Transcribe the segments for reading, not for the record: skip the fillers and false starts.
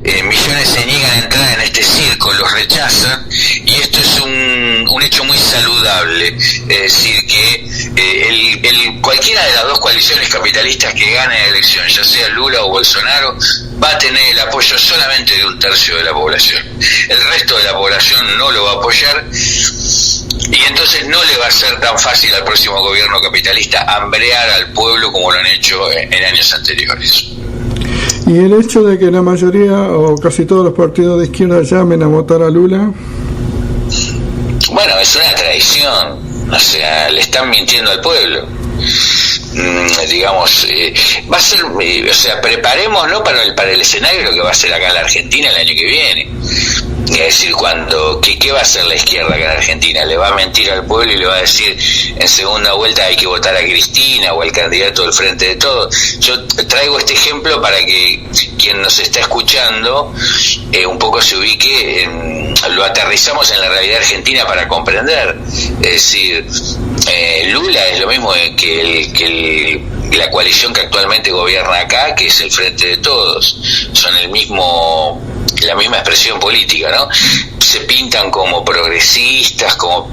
millones se niegan a entrar en este circo, los rechazan, y esto es un hecho muy saludable. Es decir, que cualquiera de las dos coaliciones capitalistas que gane la elección, ya sea Lula o Bolsonaro, va a tener el apoyo solamente de un tercio de la población. El resto de la población no lo va a apoyar, y entonces no le va a ser tan fácil al próximo gobierno capitalista hambrear al pueblo como lo han hecho en años anteriores. ¿Y el hecho de que la mayoría o casi todos los partidos de izquierda llamen a votar a Lula? Bueno, es una traición, o sea, le están mintiendo al pueblo. Digamos, va a ser, o sea, preparémonos para el escenario de lo que va a ser acá en la Argentina el año que viene. Es decir, ¿qué va a hacer la izquierda acá en Argentina? ¿Le va a mentir al pueblo y le va a decir en segunda vuelta hay que votar a Cristina o al candidato del Frente de Todos? Yo traigo este ejemplo para que quien nos está escuchando un poco se ubique, lo aterrizamos en la realidad argentina para comprender. Es decir, Lula es lo mismo que la coalición que actualmente gobierna acá, que es el Frente de Todos. Son la misma expresión política, ¿no? Se pintan como progresistas, como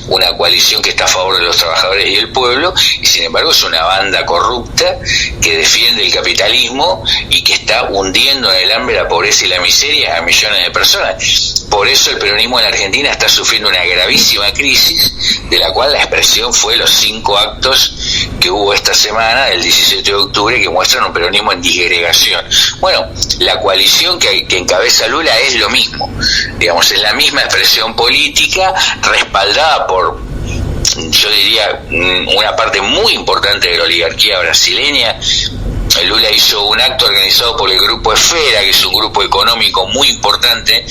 una coalición que está a favor de los trabajadores y el pueblo, y sin embargo es una banda corrupta que defiende el capitalismo y que está hundiendo en el hambre, la pobreza y la miseria a millones de personas. Por eso el peronismo en Argentina está sufriendo una gravísima crisis, de la cual la expresión fue los 5 actos que hubo esta semana, el 17 de octubre, que muestran un peronismo en disgregación. Bueno, la coalición que encabeza Lula es lo mismo, digamos, es la misma expresión política respaldada por, yo diría, una parte muy importante de la oligarquía brasileña. Lula hizo un acto organizado por el Grupo Esfera, que es un grupo económico muy importante,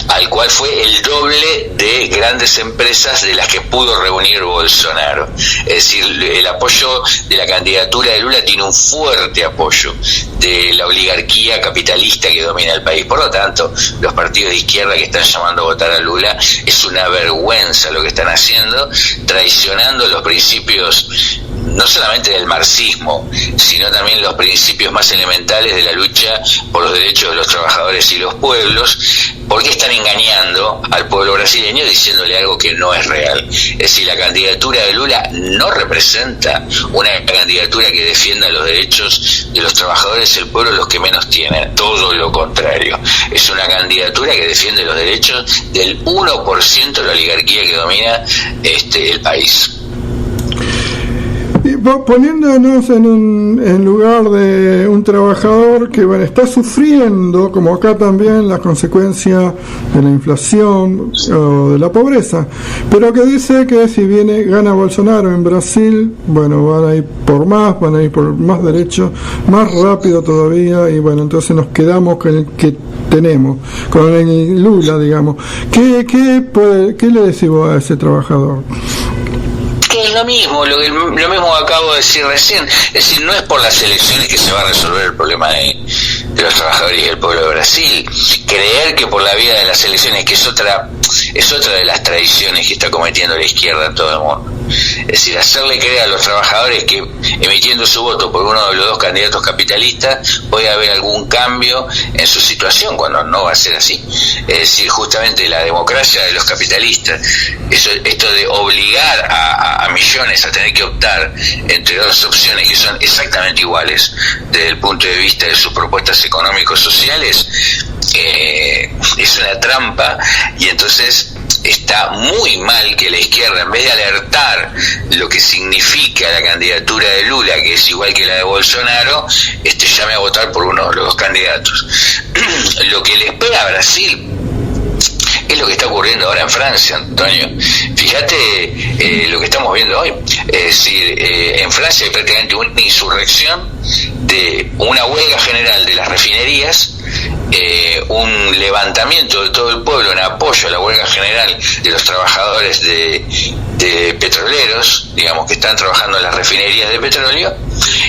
al cual fue el doble de grandes empresas de las que pudo reunir Bolsonaro. Es decir, el apoyo de la candidatura de Lula tiene un fuerte apoyo de la oligarquía capitalista que domina el país. Por lo tanto, los partidos de izquierda que están llamando a votar a Lula, es una vergüenza lo que están haciendo, traicionando los principios no solamente del marxismo, sino también los principios más elementales de la lucha por los derechos de los trabajadores y los pueblos, porque están engañando al pueblo brasileño diciéndole algo que no es real. Es decir, la candidatura de Lula no representa una candidatura que defienda los derechos de los trabajadores y el pueblo, los que menos tienen, todo lo contrario. Es una candidatura que defiende los derechos del 1% de la oligarquía que domina el país. Poniéndonos en lugar de un trabajador que está sufriendo, como acá también, las consecuencias de la inflación o de la pobreza, pero que dice que si gana Bolsonaro en Brasil, bueno, van a ir por más derechos, más rápido todavía, y bueno, entonces nos quedamos con el que tenemos, con el Lula, digamos. ¿Qué le decimos a ese trabajador? Es lo mismo que acabo de decir recién. Es decir, no es por las elecciones que se va a resolver el problema de los trabajadores y el pueblo de Brasil. Creer que por la vía de las elecciones, que es otra de las tradiciones que está cometiendo la izquierda en todo el mundo. Es decir, hacerle creer a los trabajadores que emitiendo su voto por uno de los dos candidatos capitalistas puede haber algún cambio en su situación, cuando no va a ser así. Es decir, justamente la democracia de los capitalistas, esto de obligar a millones a tener que optar entre dos opciones que son exactamente iguales desde el punto de vista de sus propuestas económicos sociales, es una trampa. Y entonces está muy mal que la izquierda, en vez de alertar lo que significa la candidatura de Lula, que es igual que la de Bolsonaro, llame a votar por uno de los dos candidatos. Lo que le espera a Brasil es lo que está ocurriendo ahora en Francia, Antonio. Fíjate lo que estamos viendo hoy. Es decir, en Francia hay prácticamente una insurrección de una huelga general de las refinerías, un levantamiento de todo el pueblo en apoyo a la huelga general de los trabajadores de petroleros, digamos, que están trabajando en las refinerías de petróleo,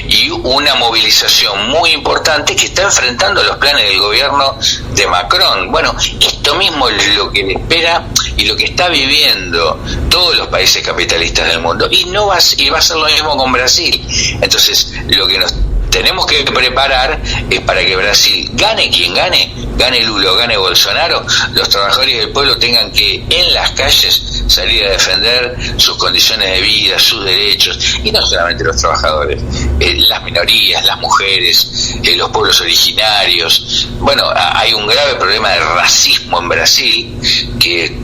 y una movilización muy importante que está enfrentando los planes del gobierno de Macron. Bueno, esto mismo es lo que le espera y lo que está viviendo todos los países capitalistas del mundo, y va a ser lo mismo con Brasil. Entonces, lo que nos tenemos que preparar para que Brasil, gane quien gane, gane Lula o gane Bolsonaro, los trabajadores del pueblo tengan que en las calles salir a defender sus condiciones de vida, sus derechos, y no solamente los trabajadores, las minorías, las mujeres, los pueblos originarios. Bueno, hay un grave problema de racismo en Brasil que,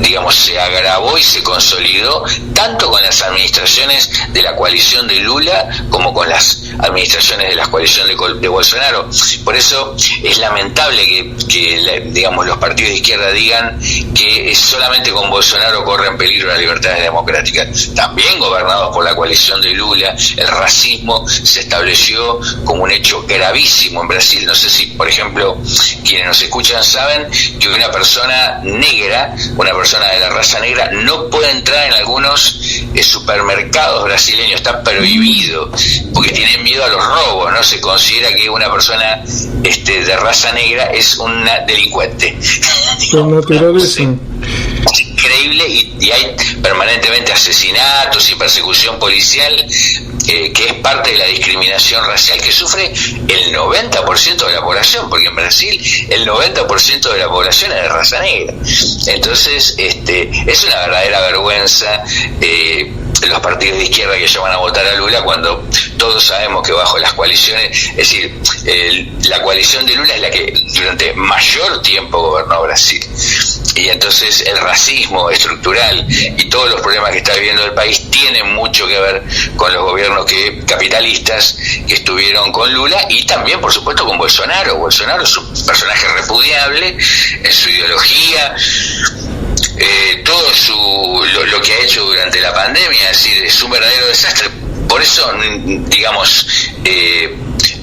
digamos, se agravó y se consolidó tanto con las administraciones de la coalición de Lula como con las administraciones de la coalición de Bolsonaro. Por eso es lamentable que digamos, los partidos de izquierda digan que solamente con Bolsonaro corre en peligro las libertades democráticas. También gobernados por la coalición de Lula, el racismo se estableció como un hecho gravísimo en Brasil. No sé si, por ejemplo, quienes nos escuchan saben que una persona negra, una persona de la raza negra, no puede entrar en algunos supermercados brasileños, está prohibido, porque tienen miedo a los robos, ¿no? Se considera que una persona de raza negra es una delincuente. Por naturaleza. Es increíble, y hay permanentemente asesinatos y persecución policial, que es parte de la discriminación racial que sufre el 90% de la población, porque en Brasil el 90% de la población es de raza negra. Entonces es una verdadera vergüenza los partidos de izquierda que llaman a votar a Lula, cuando todos sabemos que bajo las coaliciones, es decir, la coalición de Lula es la que durante mayor tiempo gobernó Brasil, y entonces el racismo estructural y todos los problemas que está viviendo el país tienen mucho que ver con los gobiernos capitalistas que estuvieron con Lula, y también por supuesto con Bolsonaro. Bolsonaro es un personaje repudiable en su ideología, todo lo que ha hecho durante la pandemia, es decir, es un verdadero desastre. Por eso, digamos,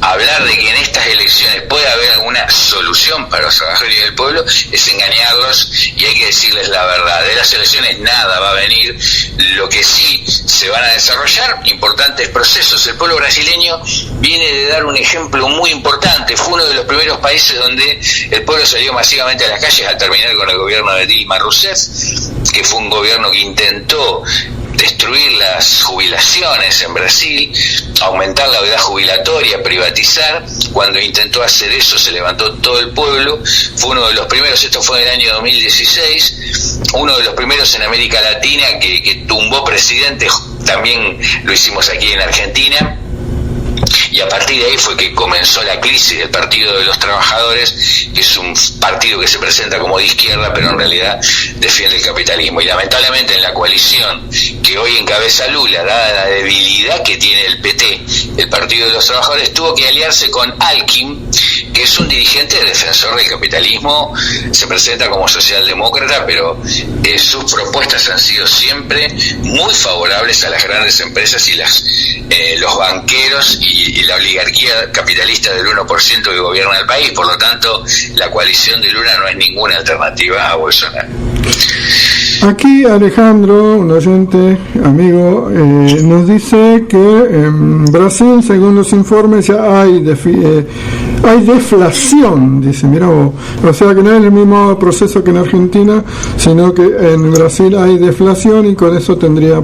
hablar de que en estas elecciones puede haber alguna solución para los trabajadores del pueblo es engañarlos, y hay que decirles la verdad. De las elecciones nada va a venir. Lo que sí se van a desarrollar importantes procesos. El pueblo brasileño viene de dar un ejemplo muy importante. Fue uno de los primeros países donde el pueblo salió masivamente a las calles al terminar con el gobierno de Dilma Rousseff, que fue un gobierno que intentó destruir las jubilaciones en Brasil, aumentar la edad jubilatoria, privatizar. Cuando intentó hacer eso se levantó todo el pueblo. Fue uno de los primeros, esto fue en el año 2016, uno de los primeros en América Latina que tumbó presidentes. También lo hicimos aquí en Argentina. Y a partir de ahí fue que comenzó la crisis del Partido de los Trabajadores, que es un partido que se presenta como de izquierda, pero en realidad defiende el capitalismo. Y lamentablemente en la coalición que hoy encabeza Lula, dada la debilidad que tiene el PT, el Partido de los Trabajadores, tuvo que aliarse con Alckmin, que es un dirigente defensor del capitalismo, se presenta como socialdemócrata, pero sus propuestas han sido siempre muy favorables a las grandes empresas y los banqueros y la oligarquía capitalista del 1% que gobierna el país. Por lo tanto, la coalición de Lula no es ninguna alternativa a Bolsonaro. Aquí Alejandro, un oyente, amigo, nos dice que en Brasil, según los informes, ya hay deflación, dice, mira vos. O sea que no es el mismo proceso que en Argentina, sino que en Brasil hay deflación, y con eso tendría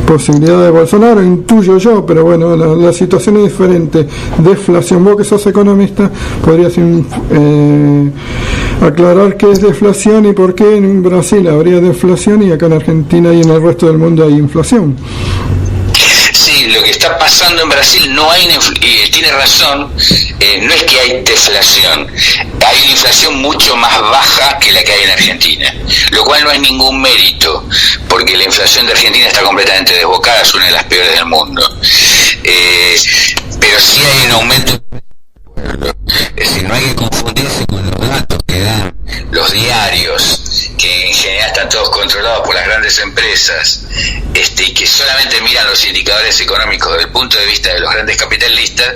posibilidad de Bolsonaro, intuyo yo, pero bueno, la situación es diferente. Deflación, vos que sos economista, podrías aclarar qué es deflación y por qué en Brasil habría deflación y acá en Argentina y en el resto del mundo hay inflación. Sí, lo que está pasando en Brasil no hay, tiene razón, no es que hay deflación, hay una inflación mucho más baja que la que hay en Argentina, lo cual no es ningún mérito, porque la inflación de Argentina está completamente desbocada, es una de las peores del mundo, pero sí hay un aumento. Es decir, no hay que confundirse con los datos que dan los diarios, que en general están todos controlados por las grandes empresas, y que solamente miran los indicadores económicos desde el punto de vista de los grandes capitalistas,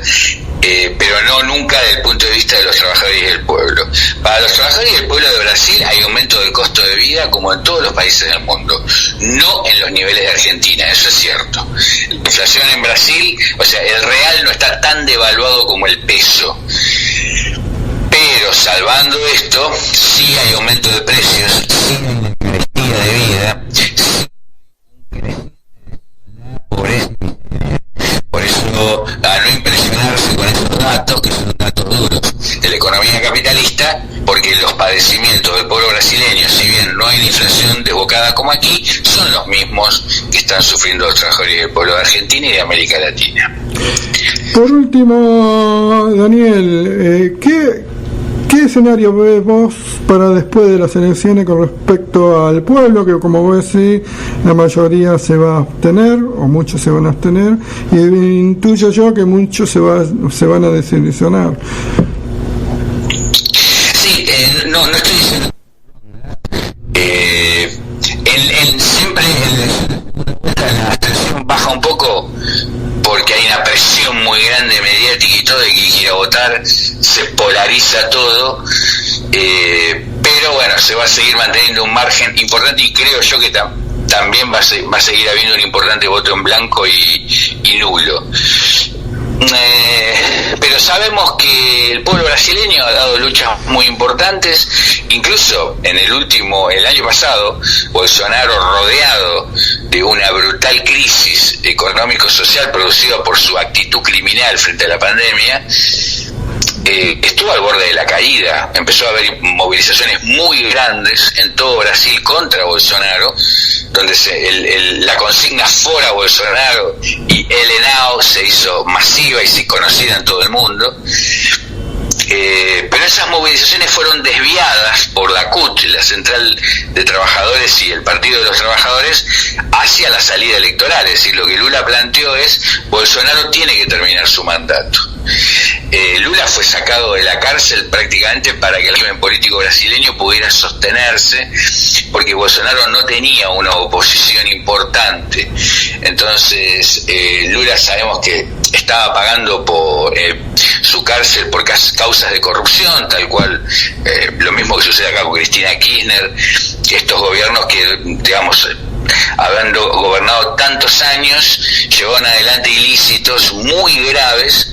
pero no nunca desde el punto de vista de los trabajadores y del pueblo. Para los trabajadores y el pueblo de Brasil hay aumento del costo de vida como en todos los países del mundo, no en los niveles de Argentina, eso es cierto. La inflación en Brasil, o sea, el real no está tan devaluado como el peso. Pero salvando esto, sí hay aumento de precios, sí hay una calidad de vida, sí hay un pobreza. Por eso, a no impresionarse economía capitalista, porque los padecimientos del pueblo brasileño, si bien no hay una inflación desbocada como aquí, son los mismos que están sufriendo los trabajadores del pueblo de Argentina y de América Latina. Por último, Daniel, ¿qué escenario ves vos para después de las elecciones con respecto al pueblo, que como vos decís, la mayoría se va a abstener, o muchos se van a abstener, y intuyo yo que muchos se van a desilusionar? Sí, no estoy diciendo... siempre la abstención baja un poco porque hay una presión muy grande mediática y todo, de que ir a votar, se polariza todo, pero bueno, se va a seguir manteniendo un margen importante, y creo yo que también va a seguir habiendo un importante voto en blanco y nulo. Pero sabemos que el pueblo brasileño ha dado luchas muy importantes, incluso el año pasado, Bolsonaro, rodeado de una brutal crisis económico-social producida por su actitud criminal frente a la pandemia, estuvo al borde de la caída. Empezó a haber movilizaciones muy grandes en todo Brasil contra Bolsonaro, donde la consigna "Fora Bolsonaro" y "Ele não" se hizo masiva y conocida en todo el mundo. Pero esas movilizaciones fueron desviadas por la CUT, la Central de Trabajadores y el Partido de los Trabajadores, hacia la salida electoral. Es decir, lo que Lula planteó es: Bolsonaro tiene que terminar su mandato. Lula fue sacado de la cárcel prácticamente para que el régimen político brasileño pudiera sostenerse, porque Bolsonaro no tenía una oposición importante. Entonces Lula, sabemos que estaba pagando por su cárcel por causas de corrupción, tal cual lo mismo que sucede acá con Cristina Kirchner, que estos gobiernos que, digamos, habiendo gobernado tantos años, llevaron adelante ilícitos muy graves,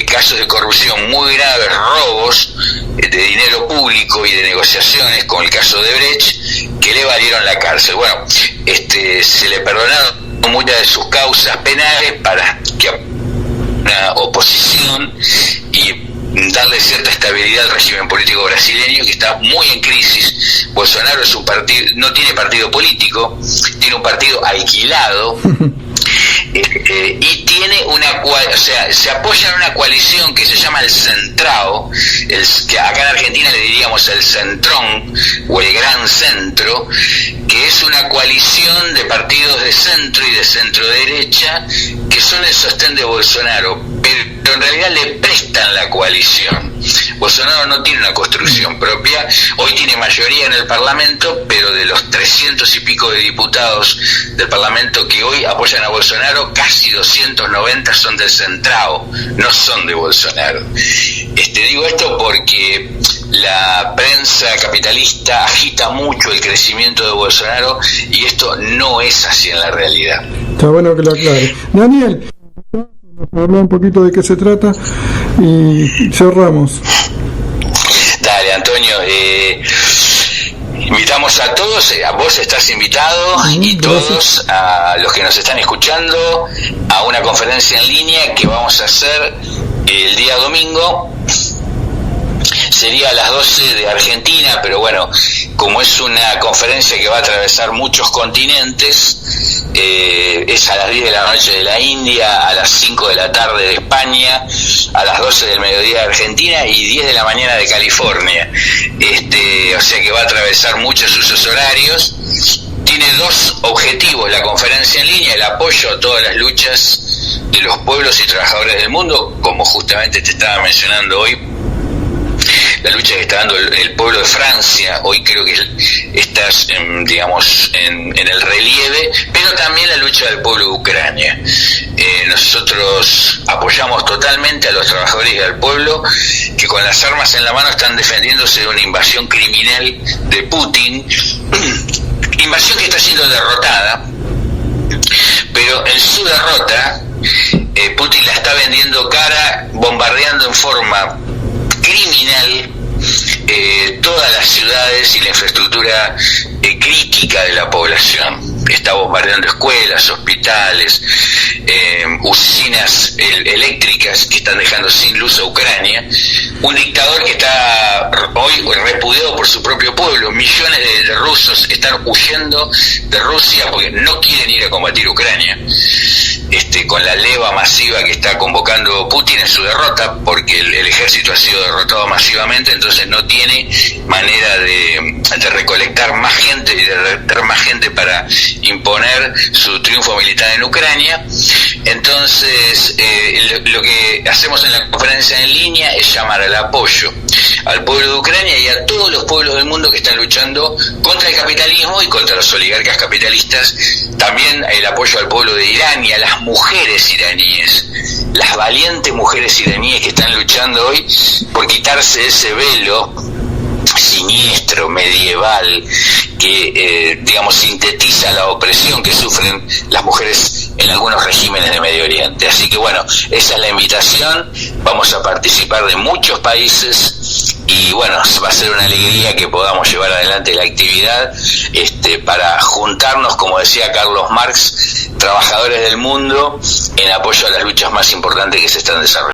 casos de corrupción muy graves, robos de dinero público y de negociaciones, con el caso de Brecht, que le valieron la cárcel. Bueno, se le perdonaron muchas de sus causas penales para que una oposición y darle cierta estabilidad al régimen político brasileño, que está muy en crisis. Bolsonaro es un partido, no tiene partido político, tiene un partido alquilado. Y tiene se apoya en una coalición que se llama el Centrao, que acá en Argentina le diríamos el Centrón o el Gran Centro, que es una coalición de partidos de centro y de centro derecha que son el sostén de Bolsonaro, pero en realidad le prestan la coalición. Bolsonaro no tiene una construcción propia, hoy tiene mayoría en el Parlamento, pero de los 300 y pico de diputados del Parlamento que hoy apoyan a Bolsonaro, casi 290 son del Centrao, no son de Bolsonaro. Digo esto porque la prensa capitalista agita mucho el crecimiento de Bolsonaro, y esto no es así en la realidad. Está bueno que lo aclare. Daniel, habla un poquito de qué se trata y cerramos. Dale, Antonio, invitamos a todos, a vos estás invitado, y todos a los que nos están escuchando, a una conferencia en línea que vamos a hacer el día domingo. Sería a las 12 de Argentina, pero bueno, como es una conferencia que va a atravesar muchos continentes, es a las 10 de la noche de la India, a las 5 de la tarde de España, a las 12 del mediodía de Argentina y 10 de la mañana de California. O sea que va a atravesar muchos usos horarios. Tiene dos objetivos la conferencia en línea: el apoyo a todas las luchas de los pueblos y trabajadores del mundo, como justamente te estaba mencionando hoy, la lucha que está dando el pueblo de Francia. Hoy creo que estás, digamos, en el relieve, pero también la lucha del pueblo de Ucrania. Nosotros apoyamos totalmente a los trabajadores y al pueblo que con las armas en la mano están defendiéndose de una invasión criminal de Putin, invasión que está siendo derrotada, pero en su derrota Putin la está vendiendo cara, bombardeando en forma criminal todas las ciudades y la infraestructura crítica de la población. Está bombardeando escuelas, hospitales, usinas eléctricas que están dejando sin luz a Ucrania, un dictador que está hoy repudiado por su propio pueblo. Millones de rusos están huyendo de Rusia porque no quieren ir a combatir Ucrania, con la leva masiva que está convocando Putin en su derrota, porque el ejército ha sido derrotado masivamente, entonces no tiene manera de recolectar más gente y de retener más gente para imponer su triunfo militar en Ucrania. Entonces lo que hacemos en la conferencia en línea es llamar al apoyo al pueblo de Ucrania y a todos los pueblos del mundo que están luchando contra el capitalismo y contra los oligarcas capitalistas. También el apoyo al pueblo de Irán y a las mujeres iraníes, las valientes mujeres iraníes que están luchando hoy por quitarse ese velo siniestro, medieval, que sintetiza la opresión que sufren las mujeres en algunos regímenes de Medio Oriente. Así que bueno, esa es la invitación. Vamos a participar de muchos países y bueno, va a ser una alegría que podamos llevar adelante la actividad para juntarnos, como decía Carlos Marx, trabajadores del mundo, en apoyo a las luchas más importantes que se están desarrollando.